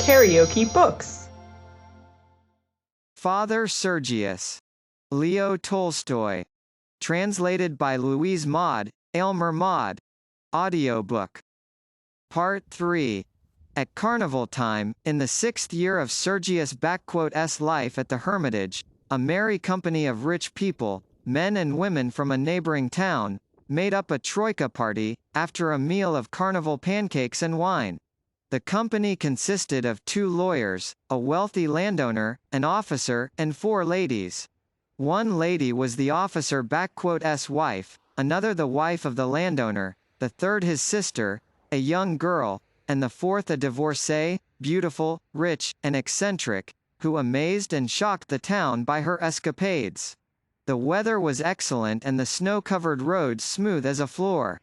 KaraokeBooks. Father Sergius. Leo Tolstoy. Translated by Louise Maude, Aylmer Maude. Audiobook. Part 3. At carnival time, in the 6th year of Sergius' life at the Hermitage, a merry company of rich people, men and women from a neighboring town, made up a troika party, after a meal of carnival pancakes and wine. The company consisted of 2 lawyers, a wealthy landowner, an officer, and 4 ladies. One lady was the officer's wife, another the wife of the landowner, the third his sister, a young girl, and the fourth a divorcee, beautiful, rich, and eccentric, who amazed and shocked the town by her escapades. The weather was excellent and the snow-covered roads smooth as a floor.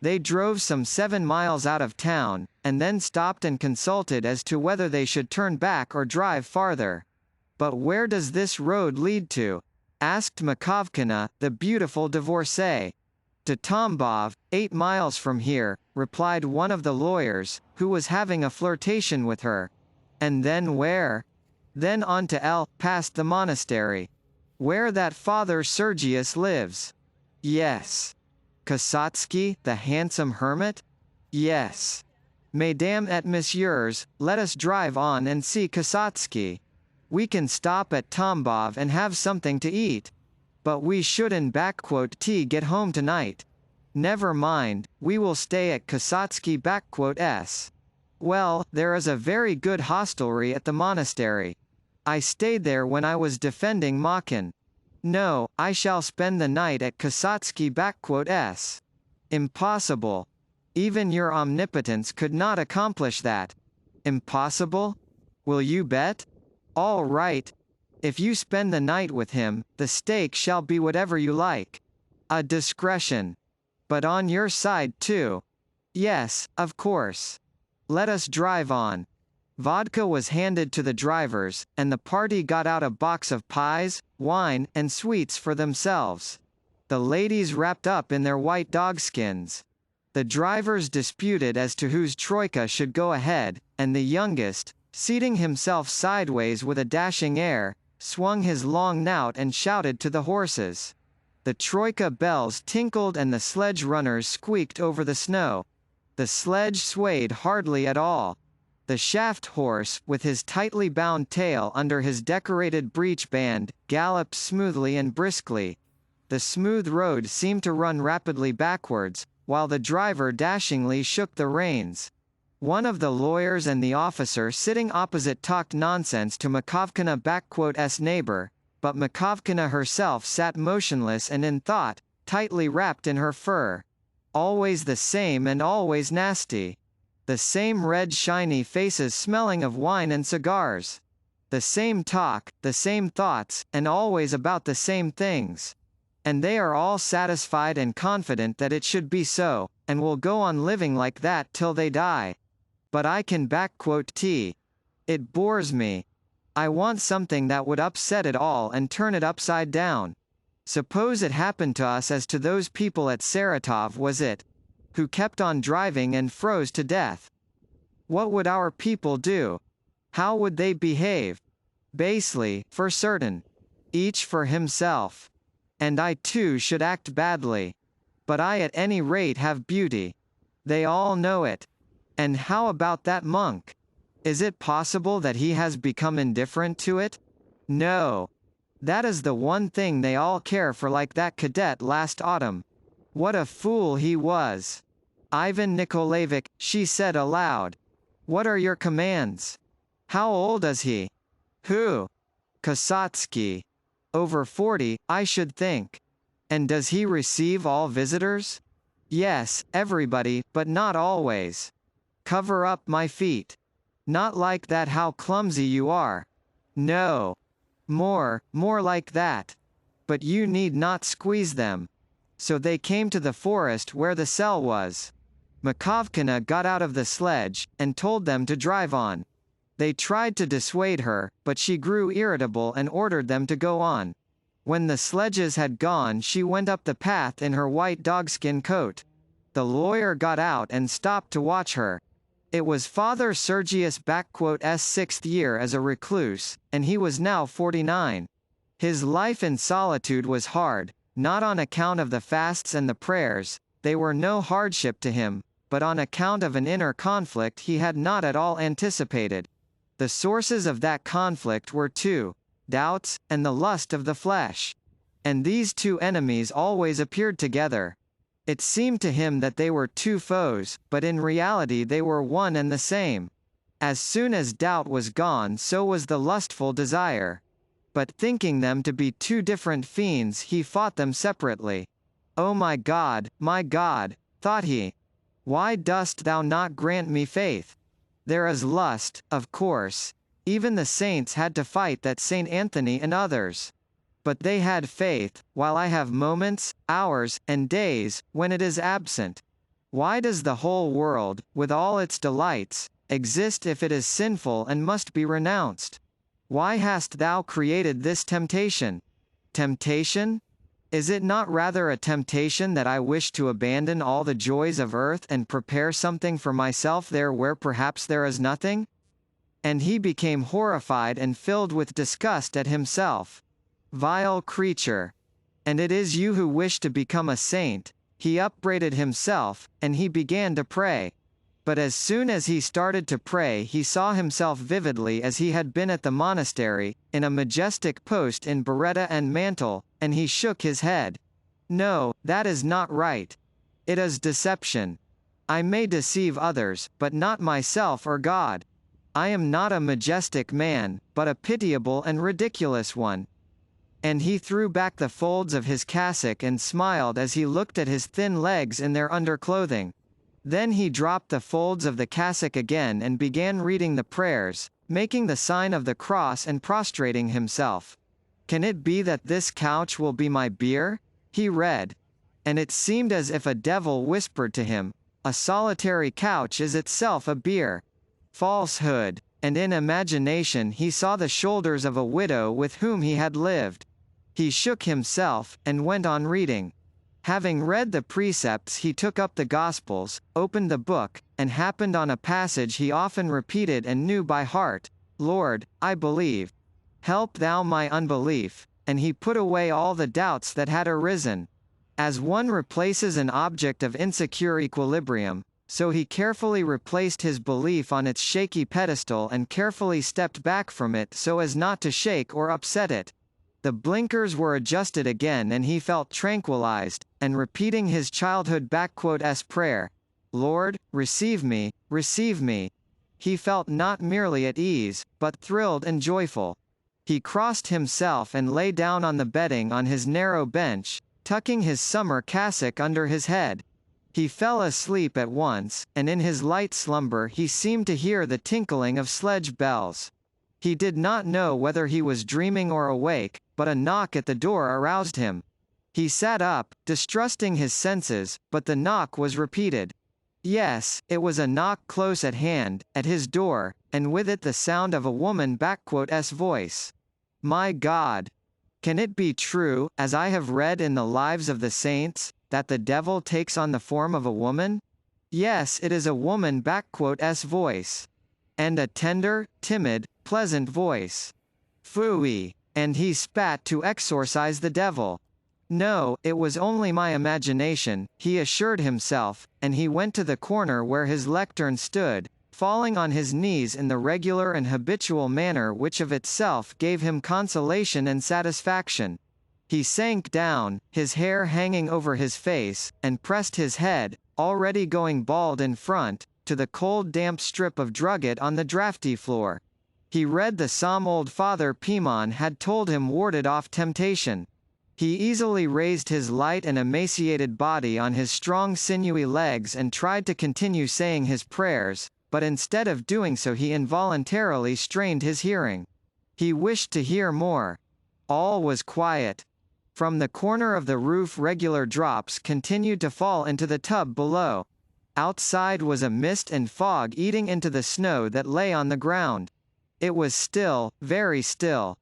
They drove some 7 miles out of town, and then stopped and consulted as to whether they should turn back or drive farther. "But where does this road lead to?" asked Makovkina, the beautiful divorcee. "To Tambov, 8 miles from here," replied one of the lawyers, who was having a flirtation with her. "And then where?" "Then on to L, past the monastery." "Where that Father Sergius lives?" "Yes." "Kasatsky, the handsome hermit?" "Yes." "Mesdames et messieurs, let us drive on and see Kasatsky. We can stop at Tambov and have something to eat. But we shouldn't get home tonight." "Never mind, we will stay at Kasatsky. Well, there is a very good hostelry at the monastery. I stayed there when I was defending Makin. No, I shall spend the night at Kasatsky. "Impossible. Even your omnipotence could not accomplish that." "Impossible? Will you bet?" "All right. If you spend the night with him, the stake shall be whatever you like." "A discretion. But on your side too." "Yes, of course. Let us drive on." Vodka was handed to the drivers, and the party got out a box of pies, wine, and sweets for themselves. The ladies wrapped up in their white dogskins. The drivers disputed as to whose troika should go ahead, and the youngest, seating himself sideways with a dashing air, swung his long knout and shouted to the horses. The troika bells tinkled and the sledge runners squeaked over the snow. The sledge swayed hardly at all. The shaft horse, with his tightly bound tail under his decorated breech band, galloped smoothly and briskly. The smooth road seemed to run rapidly backwards, while the driver dashingly shook the reins. One of the lawyers and the officer sitting opposite talked nonsense to Makovkina.'s neighbor, but Makovkina herself sat motionless and in thought, tightly wrapped in her fur. Always the same and always nasty. The same red shiny faces smelling of wine and cigars. The same talk, the same thoughts, and always about the same things. And they are all satisfied and confident that it should be so, and will go on living like that till they die. But I can T. It bores me. I want something that would upset it all and turn it upside down. Suppose it happened to us as to those people at Saratov, was it? Who kept on driving and froze to death. What would our people do? How would they behave? Basely, for certain. Each for himself. And I too should act badly. But I at any rate have beauty. They all know it. And how about that monk? Is it possible that he has become indifferent to it? No. That is the one thing they all care for, like that cadet last autumn. What a fool he was. "Ivan Nikolaevich," she said aloud. "What are your commands? How old is he?" "Who?" "Kasatsky. Over 40, I should think." "And does he receive all visitors?" "Yes, everybody, but not always." "Cover up my feet." "Not like that, how clumsy you are." "No. More like that. But you need not squeeze them." So they came to the forest where the cell was. Makovkina got out of the sledge, and told them to drive on. They tried to dissuade her, but she grew irritable and ordered them to go on. When the sledges had gone, she went up the path in her white dogskin coat. The lawyer got out and stopped to watch her. It was Father Sergius' sixth year as a recluse, and he was now 49. His life in solitude was hard, not on account of the fasts and the prayers, they were no hardship to him, but on account of an inner conflict he had not at all anticipated. The sources of that conflict were two: doubts, and the lust of the flesh. And these two enemies always appeared together. It seemed to him that they were two foes, but in reality they were one and the same. As soon as doubt was gone, so was the lustful desire. But thinking them to be two different fiends, he fought them separately. "O my God, thought he, why dost thou not grant me faith?" There is lust, of course. Even the saints had to fight that, Saint Anthony and others. But they had faith, while I have moments, hours, and days, when it is absent. Why does the whole world, with all its delights, exist if it is sinful and must be renounced? Why hast thou created this temptation? Temptation? Is it not rather a temptation that I wish to abandon all the joys of earth and prepare something for myself there where perhaps there is nothing? And he became horrified and filled with disgust at himself. Vile creature! And it is you who wish to become a saint. He upbraided himself, and he began to pray. But as soon as he started to pray, he saw himself vividly as he had been at the monastery, in a majestic post in biretta and mantle, and he shook his head. No, that is not right. It is deception. I may deceive others, but not myself or God. I am not a majestic man, but a pitiable and ridiculous one. And he threw back the folds of his cassock and smiled as he looked at his thin legs in their underclothing. Then he dropped the folds of the cassock again and began reading the prayers, making the sign of the cross and prostrating himself. "Can it be that this couch will be my bier?" he read. And it seemed as if a devil whispered to him, "A solitary couch is itself a bier." Falsehood! And in imagination he saw the shoulders of a widow with whom he had lived. He shook himself, and went on reading. Having read the precepts, he took up the Gospels, opened the book, and happened on a passage he often repeated and knew by heart: "Lord, I believe. Help thou my unbelief," and he put away all the doubts that had arisen. As one replaces an object of insecure equilibrium, so he carefully replaced his belief on its shaky pedestal and carefully stepped back from it so as not to shake or upset it. The blinkers were adjusted again and he felt tranquilized, and repeating his childhood prayer, "Lord, receive me, he felt not merely at ease, but thrilled and joyful. He crossed himself and lay down on the bedding on his narrow bench, tucking his summer cassock under his head. He fell asleep at once, and in his light slumber he seemed to hear the tinkling of sledge bells. He did not know whether he was dreaming or awake, but a knock at the door aroused him. He sat up, distrusting his senses, but the knock was repeated. Yes, it was a knock close at hand, at his door, and with it the sound of a woman's voice. My God! Can it be true, as I have read in the lives of the saints, that the devil takes on the form of a woman? Yes, it is a woman's voice. And a tender, timid, pleasant voice. Phooey! And he spat to exorcise the devil. No, it was only my imagination, he assured himself, and he went to the corner where his lectern stood, falling on his knees in the regular and habitual manner which of itself gave him consolation and satisfaction. He sank down, his hair hanging over his face, and pressed his head, already going bald in front, to the cold damp strip of drugget on the draughty floor. He read the psalm old Father Pimon had told him warded off temptation. He easily raised his light and emaciated body on his strong sinewy legs and tried to continue saying his prayers, but instead of doing so he involuntarily strained his hearing. He wished to hear more. All was quiet. From the corner of the roof regular drops continued to fall into the tub below. Outside was a mist and fog eating into the snow that lay on the ground. It was still, very still.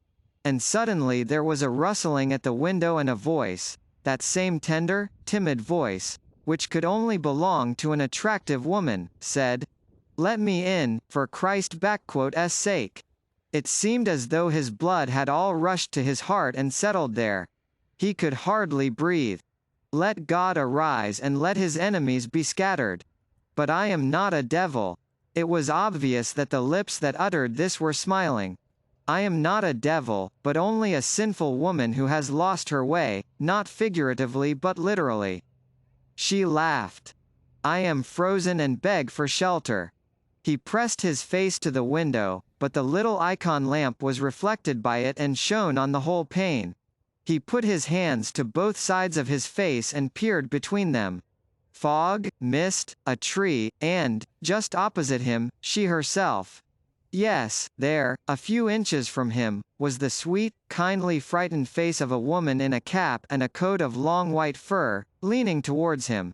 And suddenly there was a rustling at the window and a voice, that same tender, timid voice, which could only belong to an attractive woman, said, Let me in, for Christ's sake. It seemed as though his blood had all rushed to his heart and settled there. He could hardly breathe. Let God arise and let his enemies be scattered. But I am not a devil. It was obvious that the lips that uttered this were smiling. I am not a devil, but only a sinful woman who has lost her way, not figuratively but literally. She laughed. I am frozen and beg for shelter. He pressed his face to the window, but the little icon lamp was reflected by it and shone on the whole pane. He put his hands to both sides of his face and peered between them. Fog, mist, a tree, and, just opposite him, she herself. Yes, there, a few inches from him, was the sweet, kindly frightened face of a woman in a cap and a coat of long white fur, leaning towards him.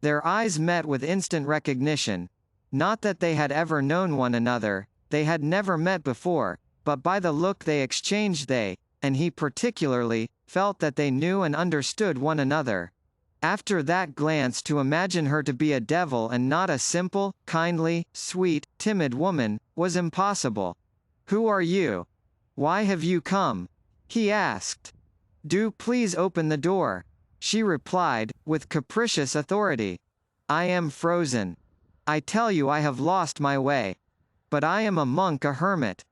Their eyes met with instant recognition. Not that they had ever known one another, they had never met before, but by the look they exchanged and he particularly, felt that they knew and understood one another. After that glance, to imagine her to be a devil and not a simple, kindly, sweet, timid woman, was impossible. Who are you? Why have you come? He asked. Do please open the door. She replied, with capricious authority. I am frozen. I tell you I have lost my way. But I am a monk, a hermit.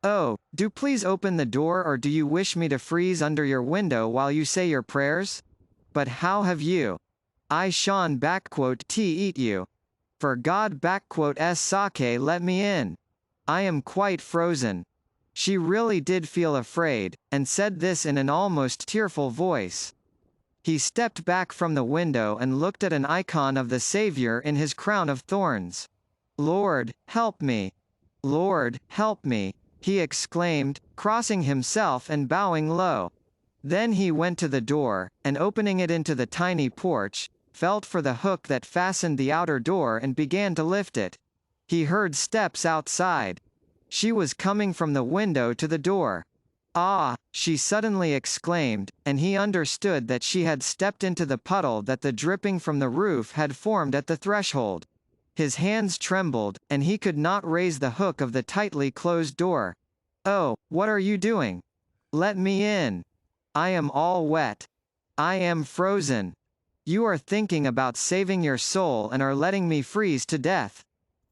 Oh, do please open the door, or do you wish me to freeze under your window while you say your prayers? But how have you? I shan t eat you. For God s sake let me in. I am quite frozen. She really did feel afraid, and said this in an almost tearful voice. He stepped back from the window and looked at an icon of the Savior in his crown of thorns. Lord, help me. Lord, help me, he exclaimed, crossing himself and bowing low. Then he went to the door, and opening it into the tiny porch, felt for the hook that fastened the outer door and began to lift it. He heard steps outside. She was coming from the window to the door. Ah, she suddenly exclaimed, and he understood that she had stepped into the puddle that the dripping from the roof had formed at the threshold. His hands trembled, and he could not raise the hook of the tightly closed door. Oh, what are you doing? Let me in. I am all wet. I am frozen. You are thinking about saving your soul and are letting me freeze to death.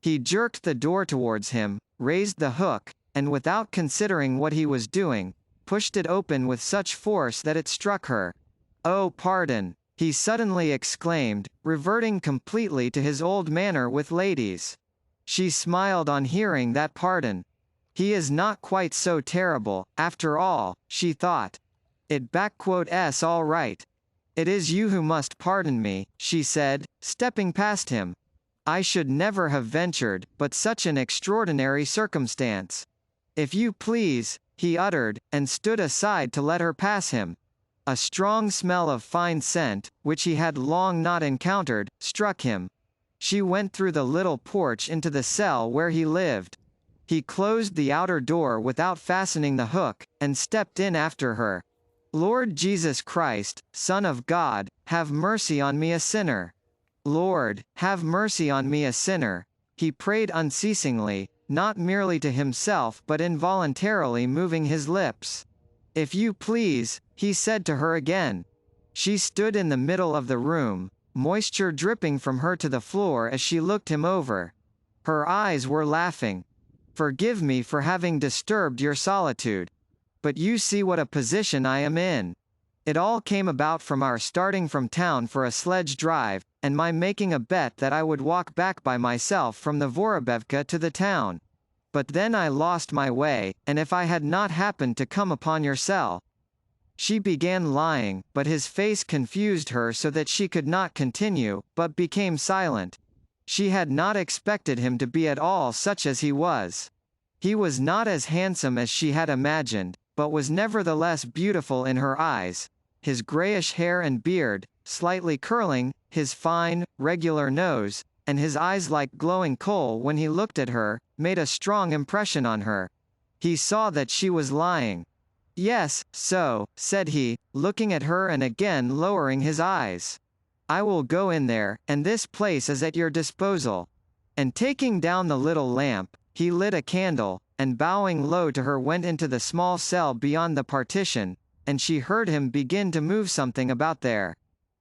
He jerked the door towards him, raised the hook, and without considering what he was doing, pushed it open with such force that it struck her. Oh, pardon, he suddenly exclaimed, reverting completely to his old manner with ladies. She smiled on hearing that pardon. He is not quite so terrible, after all, she thought. It's all right. It is you who must pardon me, she said, stepping past him. I should never have ventured, but such an extraordinary circumstance. If you please, he uttered, and stood aside to let her pass him. A strong smell of fine scent, which he had long not encountered, struck him. She went through the little porch into the cell where he lived. He closed the outer door without fastening the hook, and stepped in after her. Lord Jesus Christ, Son of God, have mercy on me a sinner. Lord, have mercy on me a sinner, he prayed unceasingly, not merely to himself but involuntarily moving his lips. If you please, he said to her again. She stood in the middle of the room, moisture dripping from her to the floor as she looked him over. Her eyes were laughing. Forgive me for having disturbed your solitude. But you see what a position I am in. It all came about from our starting from town for a sledge drive, and my making a bet that I would walk back by myself from the Vorobevka to the town. But then I lost my way, and if I had not happened to come upon your cell. She began lying, but his face confused her so that she could not continue, but became silent. She had not expected him to be at all such as he was. He was not as handsome as she had imagined, but was nevertheless beautiful in her eyes. His grayish hair and beard, slightly curling, his fine, regular nose, and his eyes like glowing coal when he looked at her, made a strong impression on her. He saw that she was lying. Yes, so, said he, looking at her and again lowering his eyes. I will go in there, and this place is at your disposal. And taking down the little lamp, he lit a candle, and bowing low to her went into the small cell beyond the partition, and she heard him begin to move something about there.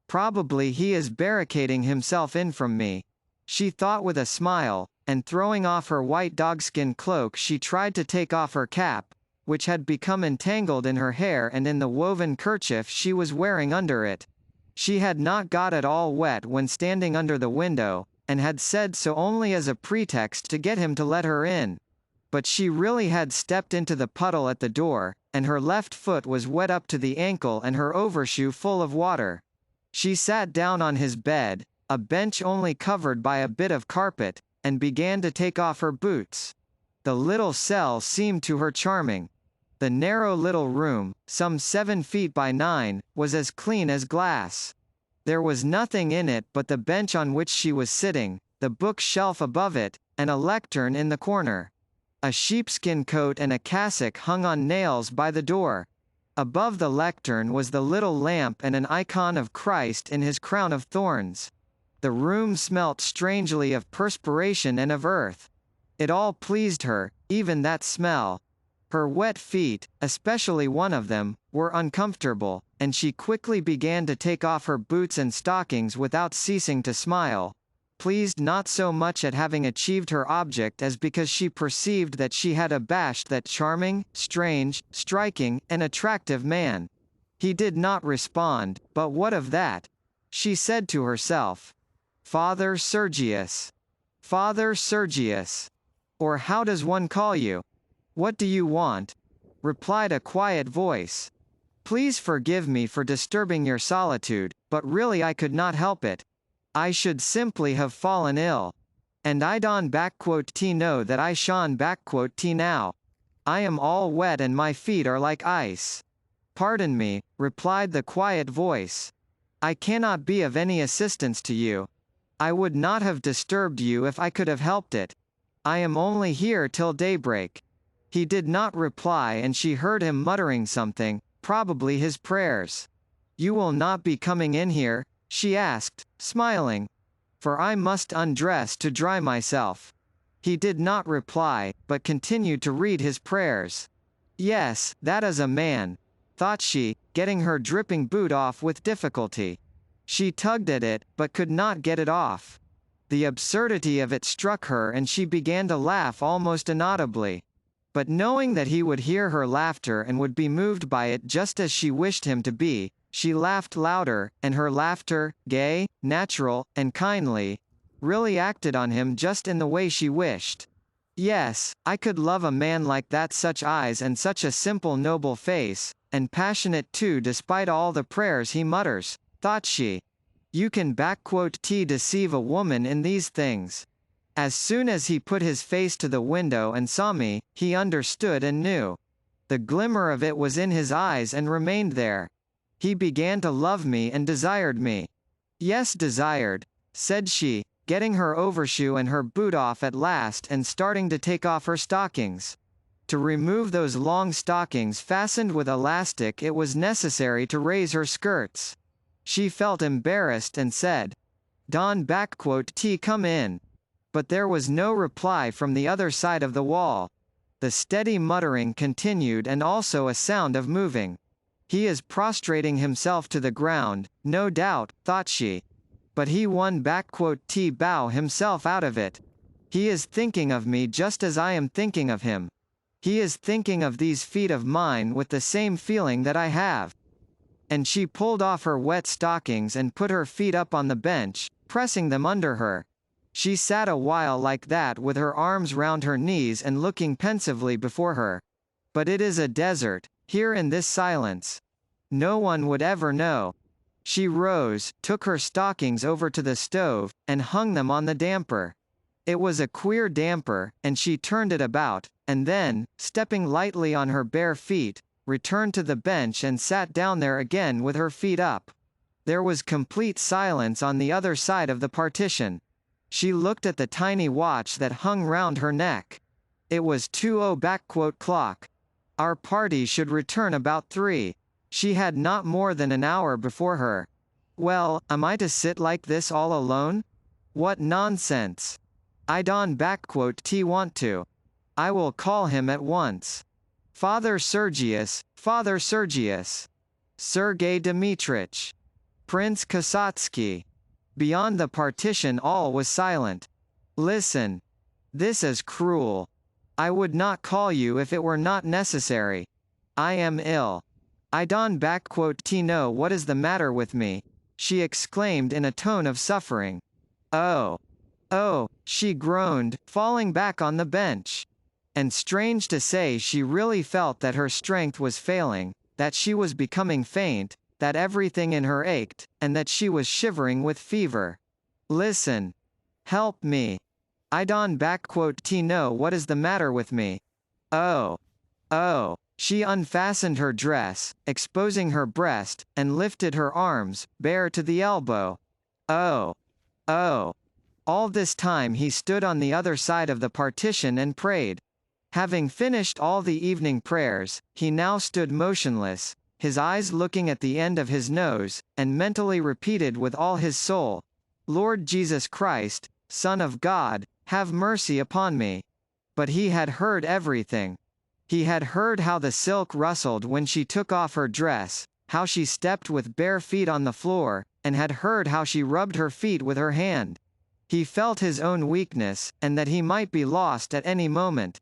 Probably he is barricading himself in from me, she thought with a smile, and throwing off her white dogskin cloak she tried to take off her cap, which had become entangled in her hair and in the woven kerchief she was wearing under it. She had not got it all wet when standing under the window, and had said so only as a pretext to get him to let her in. But she really had stepped into the puddle at the door, and her left foot was wet up to the ankle and her overshoe full of water. She sat down on his bed, a bench only covered by a bit of carpet, and began to take off her boots. The little cell seemed to her charming. The narrow little room, some 7 feet by 9, was as clean as glass. There was nothing in it but the bench on which she was sitting, the bookshelf above it, and a lectern in the corner. A sheepskin coat and a cassock hung on nails by the door. Above the lectern was the little lamp and an icon of Christ in his crown of thorns. The room smelt strangely of perspiration and of earth. It all pleased her, even that smell. Her wet feet, especially one of them, were uncomfortable, and she quickly began to take off her boots and stockings without ceasing to smile, pleased not so much at having achieved her object as because she perceived that she had abashed that charming, strange, striking, and attractive man. He did not respond, but what of that? She said to herself. Father Sergius. Father Sergius. Or how does one call you? What do you want? Replied a quiet voice. Please forgive me for disturbing your solitude, but really I could not help it. I should simply have fallen ill. And I don't know that I shan't now. I am all wet and my feet are like ice. Pardon me, replied the quiet voice. I cannot be of any assistance to you. I would not have disturbed you if I could have helped it. I am only here till daybreak. He did not reply and she heard him muttering something, probably his prayers. You will not be coming in here? She asked, smiling. For I must undress to dry myself. He did not reply, but continued to read his prayers. Yes, that is a man, thought she, getting her dripping boot off with difficulty. She tugged at it, but could not get it off. The absurdity of it struck her and she began to laugh almost inaudibly. But knowing that he would hear her laughter and would be moved by it just as she wished him to be, she laughed louder, and her laughter, gay, natural, and kindly, really acted on him just in the way she wished. Yes, I could love a man like that, such eyes and such a simple noble face, and passionate too despite all the prayers he mutters, thought she. You can deceive a woman in these things. As soon as he put his face to the window and saw me, he understood and knew. The glimmer of it was in his eyes and remained there. He began to love me and desired me. Yes, desired, said she, getting her overshoe and her boot off at last and starting to take off her stockings. To remove those long stockings fastened with elastic it was necessary to raise her skirts. She felt embarrassed and said, Don come in. But there was no reply from the other side of the wall. The steady muttering continued and also a sound of moving. He is prostrating himself to the ground, no doubt, thought she. But he won bow himself out of it. He is thinking of me just as I am thinking of him. He is thinking of these feet of mine with the same feeling that I have. And she pulled off her wet stockings and put her feet up on the bench, pressing them under her. She sat a while like that with her arms round her knees and looking pensively before her. But it is a desert, here in this silence. No one would ever know. She rose, took her stockings over to the stove, and hung them on the damper. It was a queer damper, and she turned it about, and then, stepping lightly on her bare feet, returned to the bench and sat down there again with her feet up. There was complete silence on the other side of the partition. She looked at the tiny watch that hung round her neck. It was 2:00 clock. Our party should return about 3. She had not more than an hour before her. Well, am I to sit like this all alone? What nonsense! I don't want to. I will call him at once. Father Sergius, Father Sergius. Sergei Dmitrich. Prince Kosatsky. Beyond the partition all was silent. Listen. This is cruel. I would not call you if it were not necessary. I am ill. I don't know what is the matter with me, she exclaimed in a tone of suffering. Oh. Oh, she groaned, falling back on the bench. And strange to say, she really felt that her strength was failing, that she was becoming faint, that everything in her ached, and that she was shivering with fever. Listen. Help me. I don't know what is the matter with me. Oh. Oh. She unfastened her dress, exposing her breast, and lifted her arms, bare to the elbow. Oh. Oh. All this time he stood on the other side of the partition and prayed. Having finished all the evening prayers, he now stood motionless, his eyes looking at the end of his nose, and mentally repeated with all his soul, Lord Jesus Christ, Son of God, have mercy upon me. But he had heard everything. He had heard how the silk rustled when she took off her dress, how she stepped with bare feet on the floor, and had heard how she rubbed her feet with her hand. He felt his own weakness, and that he might be lost at any moment.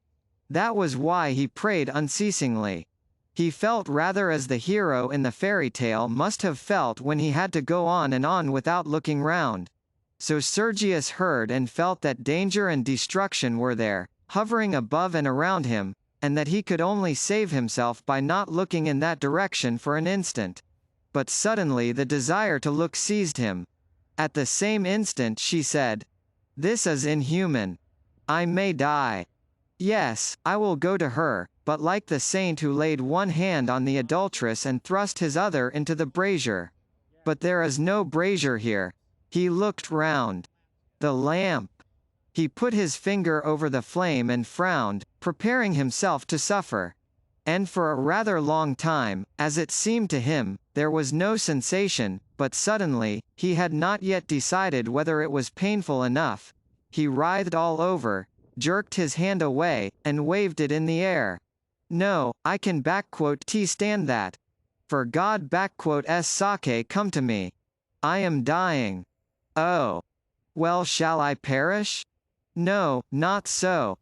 That was why he prayed unceasingly. He felt rather as the hero in the fairy tale must have felt when he had to go on and on without looking round. So Sergius heard and felt that danger and destruction were there, hovering above and around him, and that he could only save himself by not looking in that direction for an instant. But suddenly the desire to look seized him. At the same instant she said, This is inhuman. I may die. Yes, I will go to her, but like the saint who laid one hand on the adulteress and thrust his other into the brazier. But there is no brazier here. He looked round. The lamp. He put his finger over the flame and frowned, preparing himself to suffer. And for a rather long time, as it seemed to him, there was no sensation, but suddenly, he had not yet decided whether it was painful enough. He writhed all over, jerked his hand away, and waved it in the air. No, I can stand that. For God sake come to me. I am dying. Oh. Well, shall I perish? No, not so.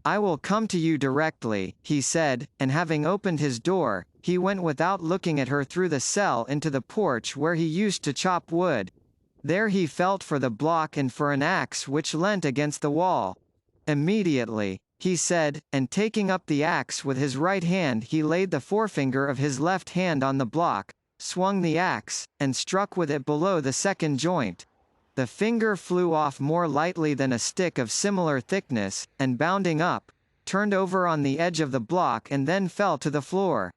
I will come to you directly, he said, and having opened his door, he went without looking at her through the cell into the porch where he used to chop wood. There he felt for the block and for an axe which leant against the wall. Immediately, he said, and taking up the axe with his right hand he laid the forefinger of his left hand on the block, swung the axe, and struck with it below the second joint. The finger flew off more lightly than a stick of similar thickness, and bounding up, turned over on the edge of the block and then fell to the floor.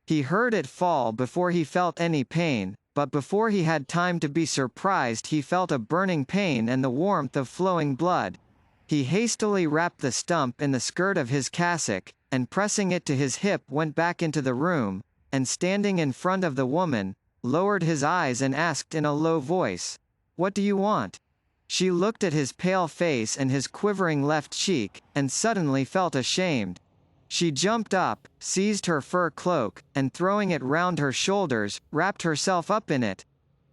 He heard it fall before he felt any pain, but before he had time to be surprised he felt a burning pain and the warmth of flowing blood. He hastily wrapped the stump in the skirt of his cassock, and pressing it to his hip went back into the room, and standing in front of the woman, lowered his eyes and asked in a low voice, What do you want? She looked at his pale face and his quivering left cheek, and suddenly felt ashamed. She jumped up, seized her fur cloak, and throwing it round her shoulders, wrapped herself up in it.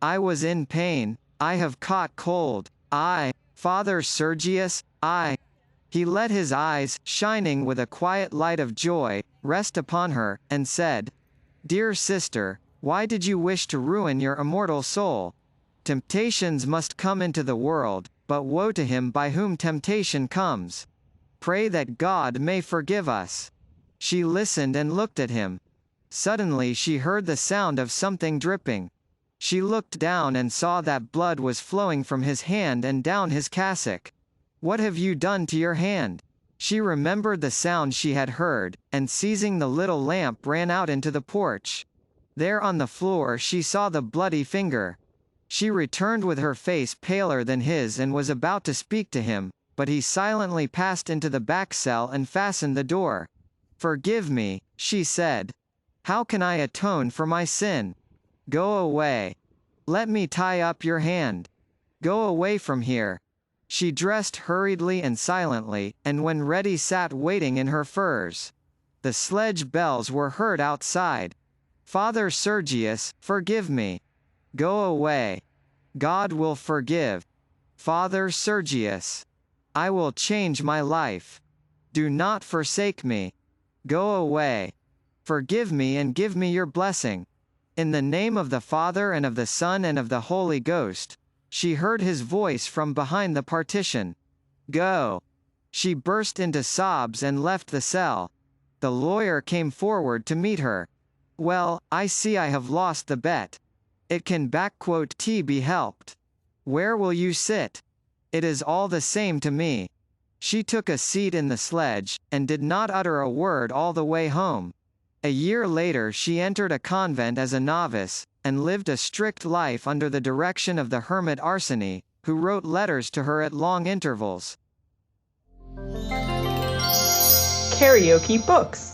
I was in pain. I have caught cold. Father Sergius, He let his eyes, shining with a quiet light of joy, rest upon her, and said, Dear sister, why did you wish to ruin your immortal soul? Temptations must come into the world, but woe to him by whom temptation comes. Pray that God may forgive us. She listened and looked at him. Suddenly she heard the sound of something dripping. She looked down and saw that blood was flowing from his hand and down his cassock. What have you done to your hand? She remembered the sound she had heard, and seizing the little lamp ran out into the porch. There on the floor she saw the bloody finger. She returned with her face paler than his and was about to speak to him, but he silently passed into the back cell and fastened the door. Forgive me, she said. How can I atone for my sin? Go away. Let me tie up your hand. Go away from here. She dressed hurriedly and silently, and when ready sat waiting in her furs. The sledge bells were heard outside. Father Sergius, forgive me. Go away. God will forgive. Father Sergius. I will change my life. Do not forsake me. Go away. Forgive me and give me your blessing. In the name of the Father and of the Son and of the Holy Ghost. She heard his voice from behind the partition. Go. She burst into sobs and left the cell. The lawyer came forward to meet her. Well, I see I have lost the bet. It can be helped. Where will you sit? It is all the same to me. She took a seat in the sledge, and did not utter a word all the way home. A year later she entered a convent as a novice, and lived a strict life under the direction of the hermit Arseny, who wrote letters to her at long intervals. KaraokeBooks.